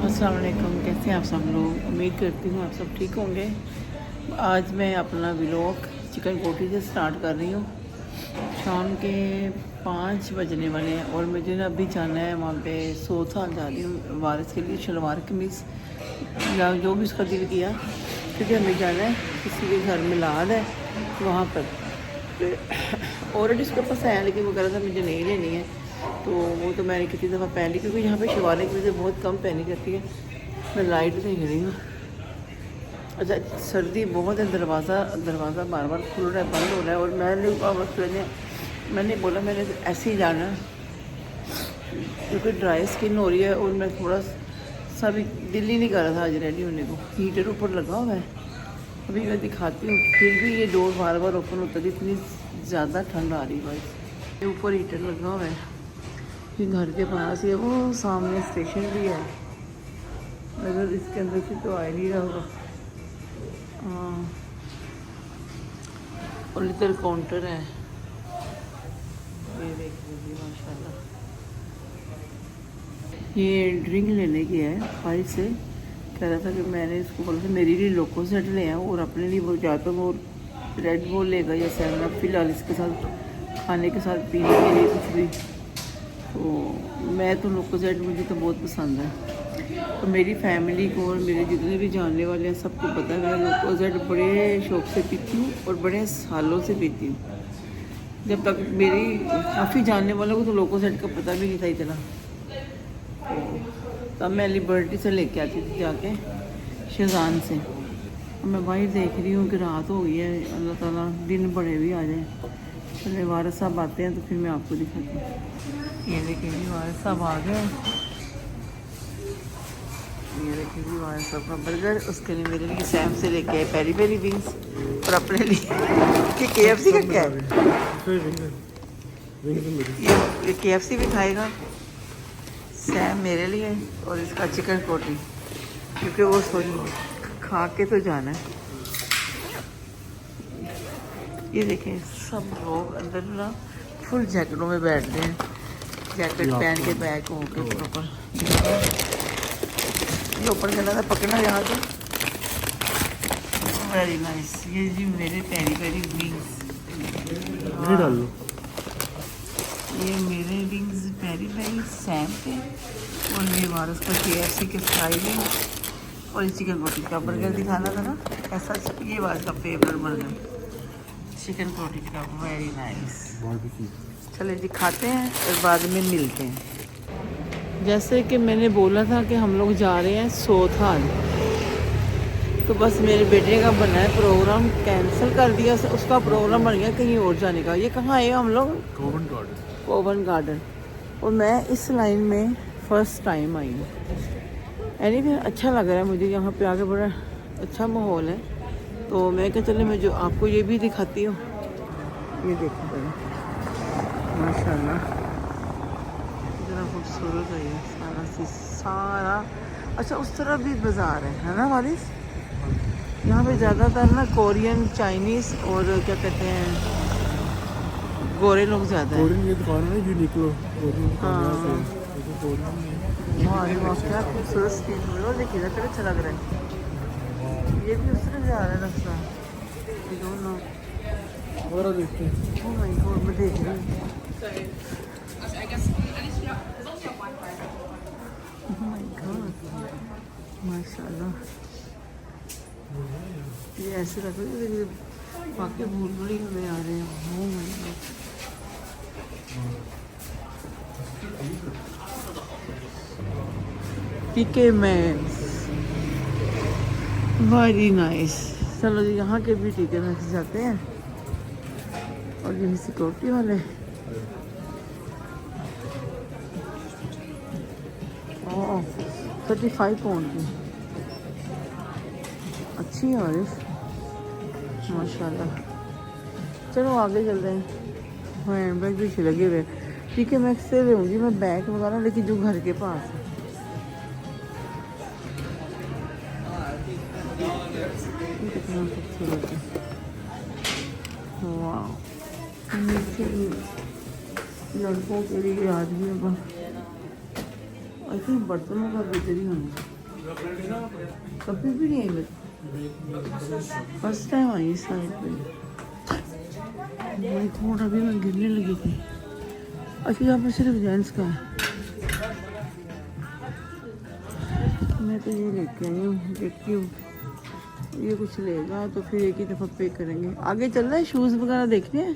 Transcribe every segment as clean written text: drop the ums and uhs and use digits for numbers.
अस्सलाम वालेकुम, कैसे हैं आप सब लोग। उम्मीद करती हूँ आप सब ठीक होंगे। आज मैं अपना व्लॉग चिकन कोटी से स्टार्ट कर रही हूँ। शाम के 5 बजने वाले हैं और मुझे ना अभी जाना है वहाँ पे सोथा जा रही हूँ वारिस के लिए, शलवार कमीज़ या जो भी उसका दिल किया, क्योंकि हमें जाना है किसी के घर मिलाद है वहाँ पर। ऑलरेडी उसके पास है लेकिन वो कह रहा था मुझे नहीं लेनी है, तो वो तो मैंने कितनी दफ़ा पहन ली, क्योंकि यहाँ पे शलवारें की वजह बहुत कम पहनी जाती है। मैं लाइट देख रही हूँ। अच्छा, सर्दी बहुत है, दरवाज़ा बार बार खुल रहा है, बंद हो रहा है। और मैंने बोला मैंने ऐसे ही जाना, क्योंकि ड्राई स्किन हो रही है और मैं थोड़ा सा भी दिल ही नहीं कर रहा था आज रेडी होने को। हीटर ऊपर लगा हुआ है, अभी मैं दिखाती हूँ। फिर भी ये डोर बार बार ओपन होता है, इतनी ज़्यादा ठंड आ रही है भाई। ऊपर हीटर लगा हुआ है, फिर घर के पास ही वो सामने स्टेशन भी है। अगर इसके अंदर से तो आ ही नहीं रहा होगा। हाँ, और इधर काउंटर है, ये देख लीजिए माशाल्लाह। ये ड्रिंक लेने की है, फाइव से कह रहा था कि मैंने इसको बोला था मेरे लिए लोको सेट ले आऊँ और अपने लिए वो जाता वो रेड बुल लेगा या सेवन अप, फिलहाल इसके साथ खाने के साथ पीने के लिए कुछ भी। तो मैं तो लोको सेट मुझे तो बहुत पसंद है। तो मेरी फैमिली को और मेरे जितने भी जानने वाले हैं सबको पता है मैं लोको सेट बड़े शौक से पीती हूँ और बड़े सालों से पीती हूँ। जब तक मेरी काफ़ी जानने वालों को तो लोको सेट का पता भी नहीं था इतना। तब मैं लिबर्टी से लेके आती थी जाके शेजान से। और मैं बाहर देख रही हूँ कि रात हो गई है, अल्लाह ताला दिन बड़े भी आ जाए। चले वारिस साहब आते हैं तो फिर मैं आपको दिखाती हूँ। ये देखिए जी वारिस साहब आ गए। ये देखिए जी वारिस साहब का बर्गर, उसके लिए मेरे लिए सैम से लेके आए पेरी पेरी विंग्स और अपने लिए कि KFC का क्या है, ये KFC भी खाएगा सैम मेरे लिए, और इसका चिकन कोटी, क्योंकि वो खा के तो जाना है। ये देखें सब लोग अंदर ना फुल जैकेटों में बैठते हैं, जैकेट पहन के बैग हो के ऊपर ये ऊपर चला था पकड़ना यहाँ तो। Very nice. ये जी मेरे पेरी पेरी विंग्स, ये मेरे विंग्स पेरी पेरी सैम के, और ये वारिस का KFC के फ्राई विंग्स, और चिकन कोटी का बर्गर दिखाना था ना ऐसा। ये वारिस का फेवरेट बर्गर चिकन कोटी का, वेरी नाइस। चले जी खाते हैं और बाद में मिलते हैं। जैसे कि मैंने बोला था कि हम लोग जा रहे हैं सोथाल, तो बस मेरे बेटे का बना है प्रोग्राम, कैंसिल कर दिया उसका प्रोग्राम बन गया कहीं और जाने का। ये कहाँ आए हम लोग? कोवन गार्डन। और मैं इस लाइन में फ़र्स्ट टाइम आई हूँ। एनीवे अच्छा लग रहा है मुझे यहाँ पे आके, बड़ा अच्छा माहौल है। तो मैं क्या चले मैं जो आपको ये भी दिखाती हूँ। ये देखो पहले माशाल्लाह कितना खूबसूरत है ये सारा। अच्छा उस तरफ भी बाज़ार है ना वारिस? यहाँ पे ज़्यादातर ना कोरियन, चाइनीज़ और क्या कहते हैं गोरे लोग ज़्यादा हैं। कोरियन की दुकान है यूनिक्लो। हाँ क्या खूबसूरत स्ट्रीट में, देखिए ना कितना अच्छा लग रहा है। ये भी उस तरफ जा रहा है रास्ता, दोनों देखते हैं। ओह माय गॉड, मैं देख रही हूँ। ओह माय गॉड माशाल्लाह, ये ऐसे लग रहा है वाकई भूल भुलैया में आ रहे हैं। Oh my God, PK max, very nice. चलो जी यहाँ के भी PK मैक्स जाते हैं। और ये सिक्योरिटी वाले, ओह 35 पाउंड की अच्छी है वारिस माशाल्लाह। चलो आगे चल रहे हैं। हैंड बैग भी अच्छे लगे हुए। PK मैक्स से लूँगी मैं बैग वगैरह, लेकिन जो घर के पास है। कितना खूबसूरत है, वाह। नीचे लड़कों के लिए आदमियों का लेकिन बर्तनों का बेहतरी होना कभी भी नहीं आई मैं फर्स्ट टाइम आई इस साइड पे। वही थोड़ा भी मैं गिरने लगी थी। अच्छा यहाँ पर सिर्फ जेंट्स का है। मैं तो ये लेके आई हूँ, देखती हूँ ये कुछ लेगा तो फिर एक ही दफ़ा पे करेंगे। आगे चल रहा है, शूज़ वगैरह देखने हैं।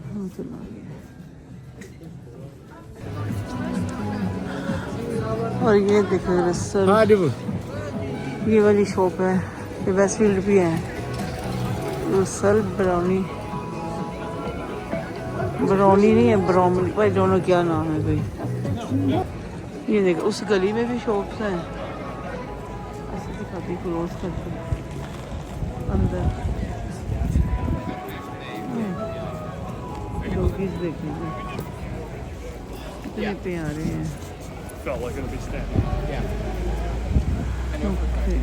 हाँ चला गया। और ये देखो रसल, ये वाली शॉप है, ये वेस्टफील्ड भी है। रसल ब्राउनी, ब्राउनी नहीं है ब्राउनी, भाई दोनों क्या नाम है भाई। ये देखो उस गली में भी शॉप्स हैं। ऐसे दिखाती क्लोज करके अंदर डॉगीज देखेंगे कितने प्यारे हैं। Felt like it'll be standing. Okay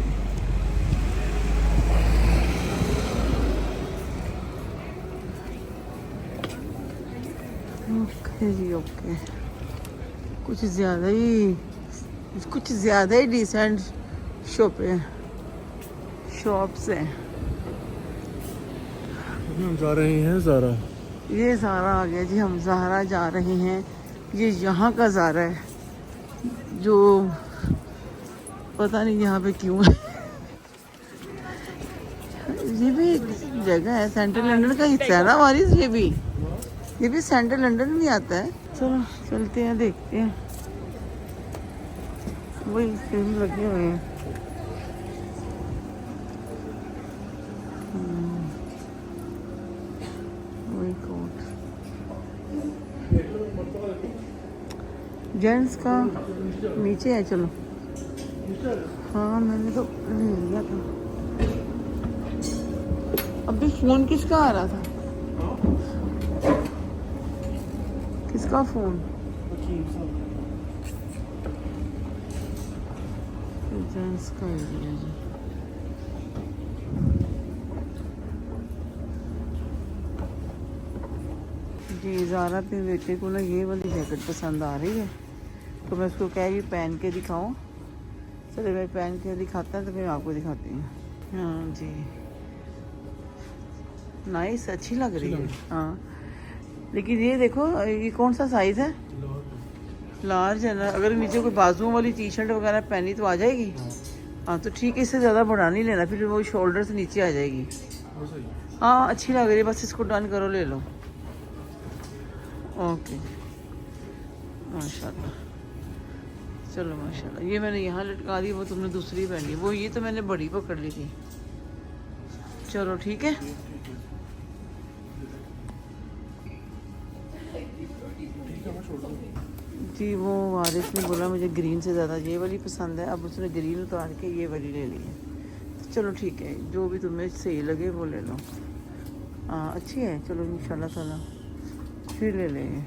okay जी ओके। कुछ ज़्यादा ही डिसेंट शॉप्स हैं। हम जा रहे हैं ज़ारा। ये ज़ारा आ गया जी, हम ज़ारा जा रहे हैं। ये यहाँ का ज़ारा है जो पता नहीं यहाँ पे क्यों है। ये भी एक जगह है, सेंट्रल लंदन का हिस्सा है ना हमारी। ये भी सेंट्रल लंदन में आता है। चलो चलते हैं, देखते हैं। वही फिल्म लगे हुए हैं। वही कोट जेंट्स का नीचे है। चलो हाँ मैंने तो ले लिया था। अभी फोन किसका आ रहा था? किसका फोन? जेंट्स का एरिया जी। जी ज़ारा पे बेटे को ना ये वाली जैकेट पसंद आ रही है, तो मैं उसको कह रही पहन के दिखाऊं। चलो मैं पहन के दिखाता है तो फिर आपको दिखाती हूँ। हाँ जी नाइस, अच्छी लग रही है। हाँ लेकिन ये देखो ये कौन सा साइज़ है? लार्ज है ना। अगर नीचे कोई बाजुओं वाली टी शर्ट वगैरह पहनी तो आ जाएगी। हाँ तो ठीक है, इससे ज़्यादा बढ़ा नहीं लेना, फिर वो शोल्डर से नीचे आ जाएगी। हाँ अच्छी लग रही है, बस इसको डन करो, ले लो। ओके माशाल्लाह। चलो माशाल्लाह। ये मैंने यहाँ लटका दी, वो तुमने दूसरी पहनी, वो ये तो मैंने बड़ी पकड़ ली थी। चलो ठीक है। जी वो वारिस ने बोला मुझे ग्रीन से ज़्यादा ये वाली पसंद है, अब उसने ग्रीन उतार के ये वाली ले ली है। तो चलो ठीक है, जो भी तुम्हें सही लगे वो ले लो। हाँ अच्छी है। चलो इंशाल्लाह ताला फिर ले लेंगे।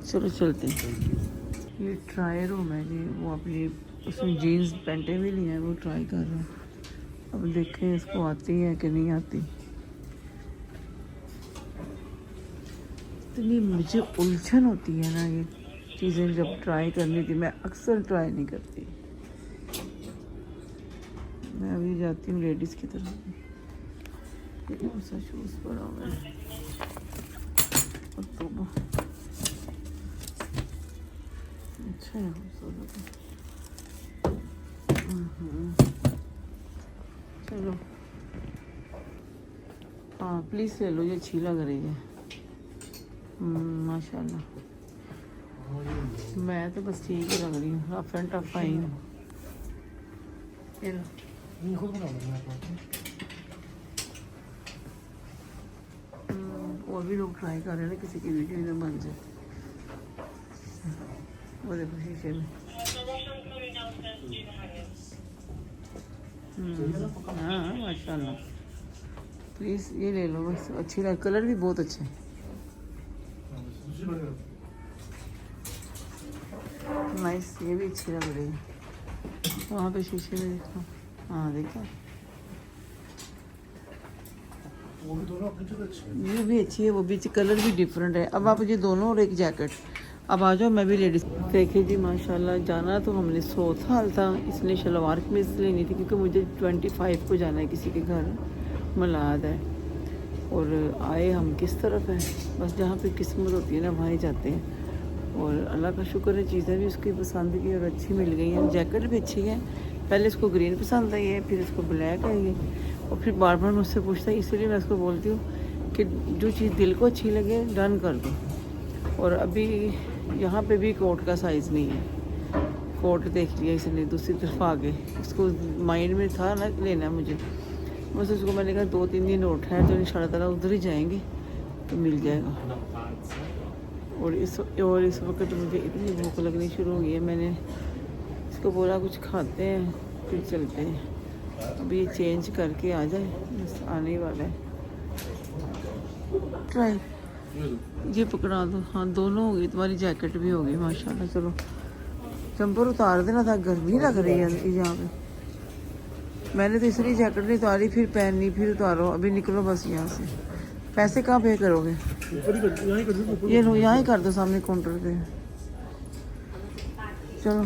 चलो चलते हैं। ये ट्राई रूम है जी, वो अपनी उसमें जीन्स पैंटें भी ली हैं, वो ट्राई कर रहा हूँ। अब देखें इसको आती है कि नहीं आती। इतनी मुझे उलझन होती है ना ये चीज़ें जब ट्राई करने की, मैं अक्सर ट्राई नहीं करती। मैं अभी जाती हूँ लेडीज़ की तरफ। कौन सा शूज़ पड़ा हुआ है? तो अच्छा है चलो। हाँ प्लीज़ ले लो, ये अच्छी लग रही है। माशाल्लाह। मैं तो बस ठीक ही लग रही हूँ, रफ एंड टफ आई हूँ। और भी लोग ट्राई कर रहे हैं ना, किसी की वीडियो में बन जाए। वो देखो शीशे में। हाँ माशाल्लाह। प्लीज़ ये ले लो बस, अच्छी लग, कलर भी बहुत अच्छे हैं। नाइस, ये भी अच्छी लग रही है। वहाँ पे शीशे में देखो, हाँ देखो वो भी दोनों अपनी जगह अच्छे हैं। ये भी अच्छी है, वो भी अच्छी, कलर भी डिफरेंट है। अब आप ये दोनों और एक जैकेट, अब आ जाओ, मैं भी लेडीज। देखिए जी माशाल्लाह, जाना तो हमने सोथाल था, इसलिए शलवार कमीज लेनी थी क्योंकि मुझे 25 को जाना है किसी के घर, मिलाद है। और आए हम किस तरफ है, बस जहाँ पे किस्मत होती है ना वहाँ ही जाते हैं। और अल्लाह का शुक्र है, चीज़ें भी उसकी पसंद की और अच्छी मिल गई हैं। जैकेट भी अच्छी है, पहले इसको ग्रीन पसंद आई है, फिर इसको ब्लैक आई है, और फिर बार बार मुझसे पूछता है, इसलिए मैं उसको बोलती हूँ कि जो चीज़ दिल को अच्छी लगे डन कर दो। और अभी यहाँ पे भी कोट का साइज़ नहीं है, कोट देख लिया इसने दूसरी तरफ आ गए, उसको माइंड में था ना लेना मुझे, बस उसको मैंने कहा 2-3 दिन और है तो इंशाल्लाह उधर ही जाएंगे तो मिल जाएगा। और इस वक्त मुझे इतनी भूख लगनी शुरू हो गई है, मैंने इसको बोला कुछ खाते हैं फिर चलते हैं। अभी ये चेंज करके आ जाए, बस आने ही वाला है। ट्राई ये पकड़ा दो, हाँ दोनों हो गई, तुम्हारी जैकेट भी हो गई माशाल्लाह। चलो जंपर उतार देना था, गर्मी लग रही है यहाँ पे। मैंने तो इसलिए जैकेट नहीं उतारी, फिर पहननी, फिर उतारो, अभी निकलो बस यहाँ से। पैसे कहाँ पे करोगे? ऊपर ही कर, यहाँ ही कर दो, ये लो यहाँ ही कर दो सामने काउंटर पे। चलो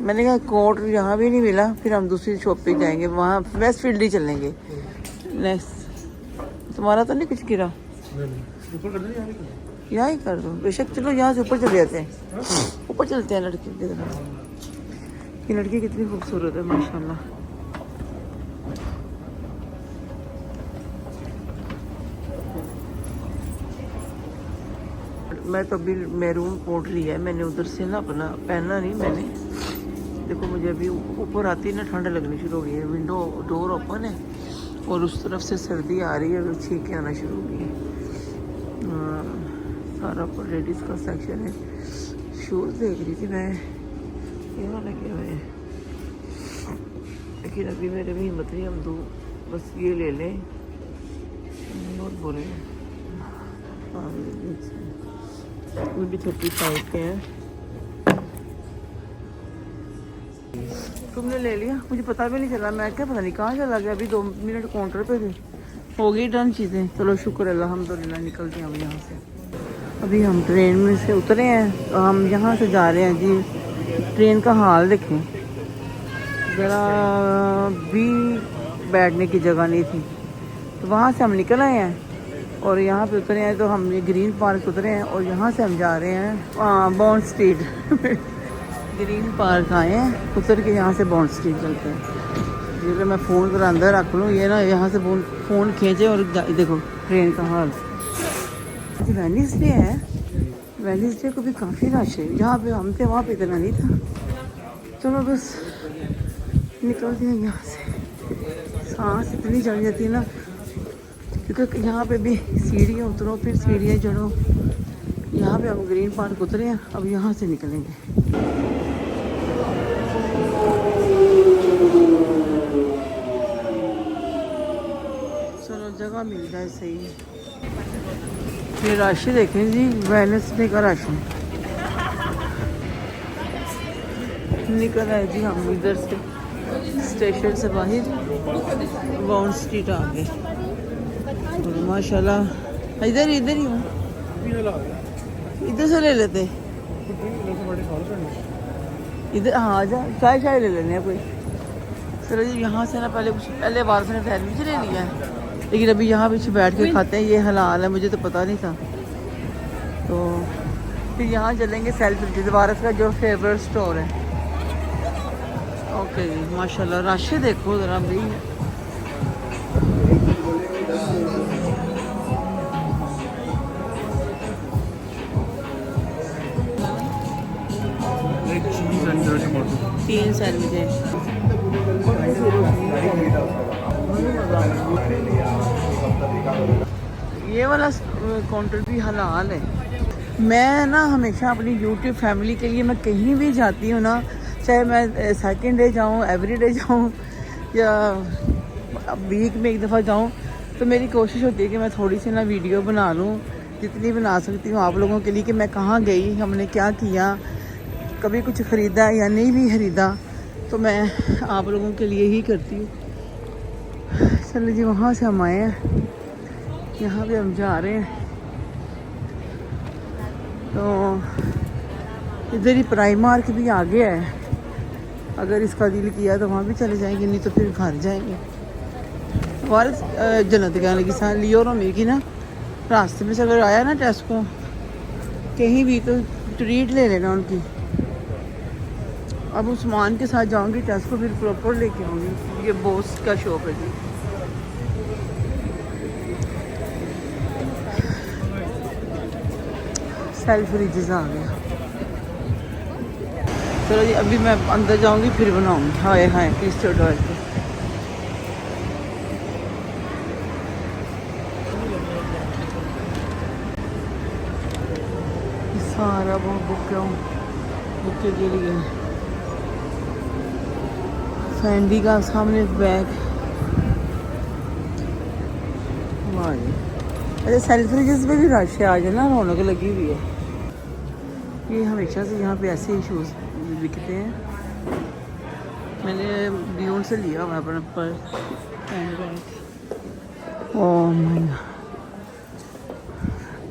मैंने कहा कोट यहाँ भी नहीं मिला, फिर हम दूसरी शॉप पे जाएंगे, वहाँ वेस्ट फील्ड ही चलेंगे नेक्स्ट। तुम्हारा तो नहीं कुछ गिरा? नहीं ऊपर कर दो, यहाँ ही कर दो। यहाँ ही कर दो बेशक। चलो यहाँ से ऊपर चले जाते हैं, ऊपर चलते हैं लड़की की तरफ। ये लड़की कितनी खूबसूरत है माशाल्लाह। मैं तो अभी मैरून कोट लिया है मैंने उधर से ना, अपना पहना नहीं मैंने। देखो मुझे अभी ऊपर आती है ना ठंड लगनी शुरू हो गई है, विंडो डोर ओपन है और उस तरफ से सर्दी आ रही है, और छींकें आना शुरू हो गई है। सारा पर लेडीज़ का सेक्शन है। शूज़ देख रही थी मैं, यहाँ लगे हुए हैं, लेकिन अभी मेरे भी हिम्मत नहीं, हम दो बस ये ले लें और बोले। हाँ वो भी 35 के हैं। तुमने ले लिया? मुझे पता भी नहीं चला, मैं क्या पता नहीं कहाँ चला गया। अभी 2 मिनट काउंटर पे थे, हो गई डन चीज़ें। चलो शुक्र अल्हम्दुलिल्लाह, निकलते हैं हम यहाँ से। अभी हम ट्रेन में से उतरे हैं, तो हम यहाँ से जा रहे हैं जी। ट्रेन का हाल देखें ज़रा, भी बैठने की जगह नहीं थी, तो वहाँ से हम निकल आए हैं और यहाँ पे उतरे हैं। तो हम ये ग्रीन पार्क उतरे हैं और यहाँ से हम जा रहे हैं बॉन्ड स्ट्रीट ग्रीन पार्क आए हैं, उतर के यहाँ से बॉन्ड स्ट्रीट चलते हैं। ये मैं फ़ोन कर अंदर रख लूँ, ये ना यहाँ से फ़ोन खींचे और देखो ट्रेन का हाल। वेडनेसडे है, वेडनेसडे को भी काफ़ी रश है। जहाँ पे हम थे वहाँ पे इतना नहीं था। चलो बस निकलते हैं यहाँ से। सांस इतनी चढ़ जाती है ना, क्योंकि यहाँ पे भी सीढ़ियाँ उतरो फिर सीढ़ियाँ चढ़ो। यहाँ पे हम ग्रीन पार्क उतरे हैं, अब यहाँ से निकलेंगे। चलो जगह मिल जाए सही है। ये रश देखें जी, वेडनेसडे का रश है। निकल आए जी हम इधर से, स्टेशन से बाहर बॉन्ड स्ट्रीट आ गए। माशाल्लाह इधर ही हूँ, इधर से ले लेते इधर। हाँ आ जा, चाय ले लेने कोई। चलो जी यहाँ से ना पहले बार से सैंडविच ले लिया है, लेकिन अभी यहाँ पीछे बैठ के खाते हैं, ये हलाल है, मुझे तो पता नहीं था। तो फिर यहाँ चलेंगे सेल्फ वारस का जो फेवरेट स्टोर है। ओके जी माशाल्लाह, रश देखो ज़रा भी। एक चीज़ अंदर टमाटो, 3 सैंडविच है। ये वाला काउंटर भी हलाल है। मैं ना हमेशा अपनी यूट्यूब फैमिली के लिए मैं कहीं भी जाती हूँ ना, चाहे मैं सेकंड डे जाऊँ, एवरी डे जाऊँ, या अब वीक में एक दफ़ा जाऊँ तो मेरी कोशिश होती है कि मैं थोड़ी सी ना वीडियो बना लूँ, जितनी बना सकती हूँ आप लोगों के लिए, कि मैं कहाँ गई, हमने क्या किया, कभी कुछ ख़रीदा या नहीं भी ख़रीदा, तो मैं आप लोगों के लिए ही करती हूँ। चलो जी, वहाँ से हम आए हैं, यहाँ पे हम जा रहे हैं। तो इधर ही प्राइमार्क भी आ गया है, अगर इसका दिल किया तो वहाँ भी चले जाएंगे, नहीं तो फिर घर जाएंगे। और जन्नत कहने लगी सान लियो और मेरी ना रास्ते में से अगर आया ना टेस्को कहीं भी तो ट्रीट ले लेना उनकी। अब उस्मान के साथ जाऊंगी टेस्को, फिर प्रॉपर लेके आऊँगी। ये बॉस का शॉप है जी। सेल्फ फ्रिजेस आ गया। चलो जी, अभी मैं अंदर जाऊंगी फिर बनाऊंगी। हाय हाय क्रिस्टल ऑयल के सारा बहुत बुके के लिए फैंडी का सामने बैग। वाह जी, अरे सेल्फ फ्रिजेस पे भी रश है आज ना, रौनक लगी हुई है। ये हमेशा से यहाँ पे ऐसे ही शूज़ बिकते हैं। मैंने डियोन से लिया हुआ अपना purse hand bag. Oh my God,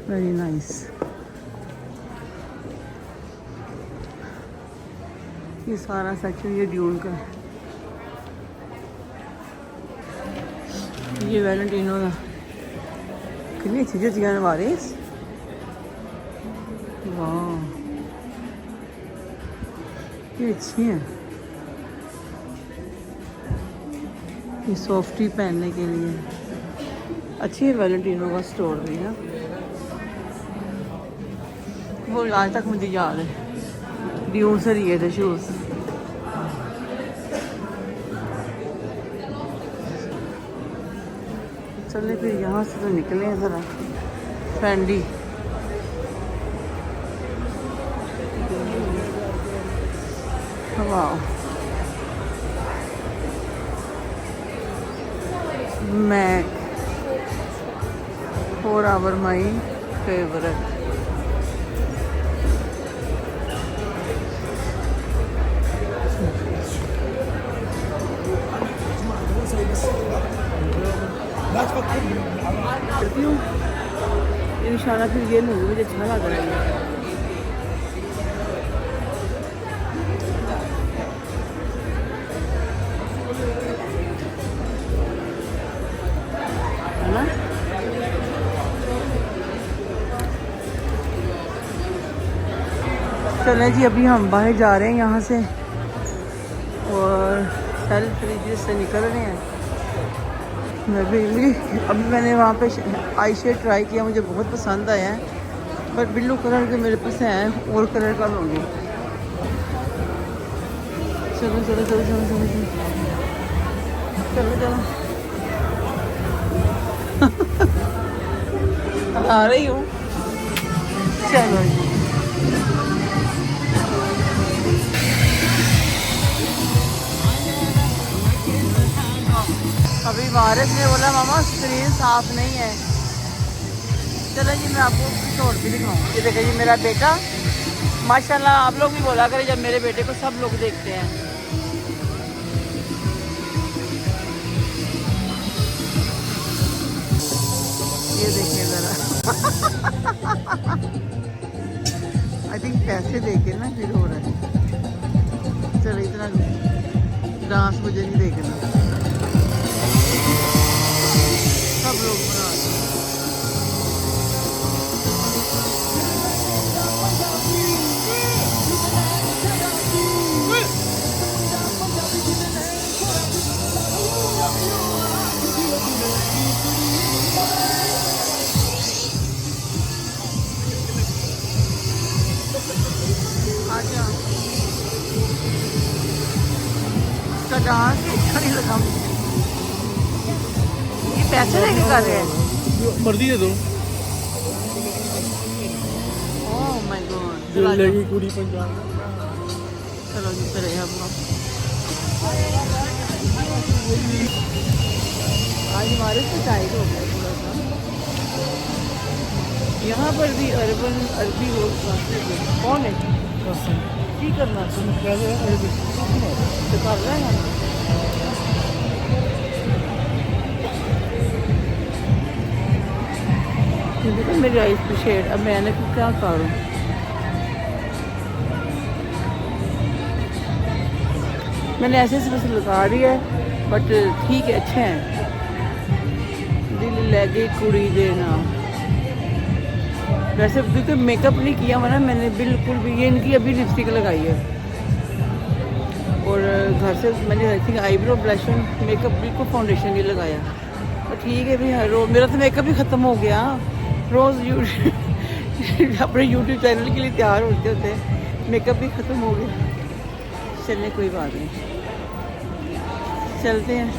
very nice. ये सारा सेक्शन ये डियोन का है। ये वैलेंटिनो का कितनी अच्छी चीज़ें हमारे। वाह, ये अच्छी हैं। ये सॉफ्टी पहनने के लिए अच्छी है। वैलेंटिनो का स्टोर भी है, वो आज तक मुझे याद है, डियोन से लिए थे शूज़। चले फिर यहाँ से तो निकले हैं ज़रा। फैंडी वाह, mac for our my favourite. इंशाल्लाह फिर ये लूँगी, मुझे अच्छा लग रहा है। ना चलें जी, अभी हम बाहर जा रहे हैं यहाँ से और सेल्फ फ्रिज से निकल रहे हैं। मैं भी अभी मैंने वहाँ पे आई शेड ट्राई किया, मुझे बहुत पसंद आया है, बट ब्लू कलर के मेरे पास हैं, और कलर का लूँगी। चलो चलो चलो चलो चलो चलो चलो आ रही हूँ। चलो अभी वारिस ने बोला मामा स्क्रीन साफ नहीं है। चलो जी, मैं आपको कुछ और भी दिखाऊँ। ये देखिए जी, मेरा बेटा माशाल्लाह, आप लोग भी बोला करें जब मेरे बेटे को सब लोग देखते हैं। ये देखिए ज़रा आई थिंक पैसे देके ना फिर हो रहा है। चलो इतना डांस मुझे नहीं देखना, सब लोग बना रहे हैं। आजा इसका डांस अच्छा नहीं लगा। ये पैसे लेके कर रहे हैं, मर्जी है तो ओह माय गॉड। जो लेगी पूरी पंजाब। चलो जी, चले हम लोग। आज हमारे से टाइट हो गया थोड़ा सा। यहाँ पर भी अरबी लोग खाते हैं। कौन है की करना तो कर रहे हैं। देखो मेरी आइस की शेड, अब मैंने क्या करूँ। मैंने ऐसे से बस लगा दिया है, बट ठीक है, अच्छे हैं। दिल लगे कुड़ी देना। वैसे क्योंकि मेकअप नहीं किया हुआ ना मैंने बिल्कुल भी, ये इनकी अभी लिपस्टिक लगाई है और घर से मैंने I think eyebrow blush makeup, बिल्कुल फाउंडेशन नहीं लगाया। तो ठीक है भाई, हर रोज मेरा तो मेकअप ही ख़त्म हो गया। रोज़ अपने यूट्यूब चैनल के लिए तैयार होते होते मेकअप भी ख़त्म हो गया। चलने कोई बात नहीं, चलते हैं।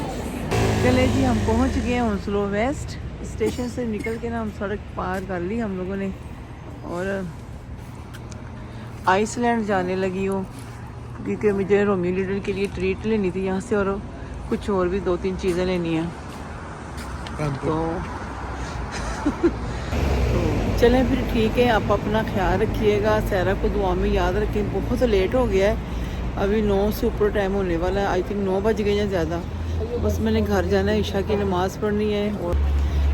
चले जी, हम पहुंच गए हैं हंसलो वेस्ट स्टेशन से। निकल के ना हम सड़क पार कर ली हम लोगों ने और आइसलैंड जाने लगी हूँ, क्योंकि मुझे रोमियो लिटिल के लिए ट्रीट लेनी थी यहाँ से और कुछ और भी 2-3 चीज़ें लेनी हैं। तो चलें फिर, ठीक है। आप अपना ख्याल रखिएगा, सहरा को दुआ में याद रखें। बहुत लेट हो गया है, अभी 9 से ऊपर टाइम होने वाला है। आई थिंक 9 बज गए हैं ज़्यादा। बस मैंने घर जाना है, ईशा की नमाज़ पढ़नी है। और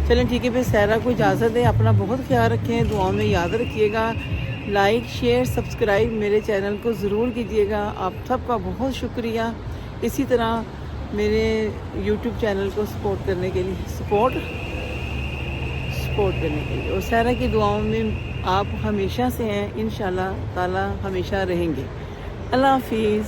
चलें ठीक है, फिर सहरा को इजाज़त है। अपना बहुत ख्याल रखें, दुआ में याद रखिएगा। लाइक शेयर सब्सक्राइब मेरे चैनल को ज़रूर कीजिएगा। आप सबका बहुत शुक्रिया इसी तरह मेरे यूट्यूब चैनल को सपोर्ट करने के लिए, सपोर्ट करने के लिए। और सहरा की दुआओं में आप हमेशा से हैं, इंशाल्लाह ताला हमेशा रहेंगे। अल्लाह हाफिज़।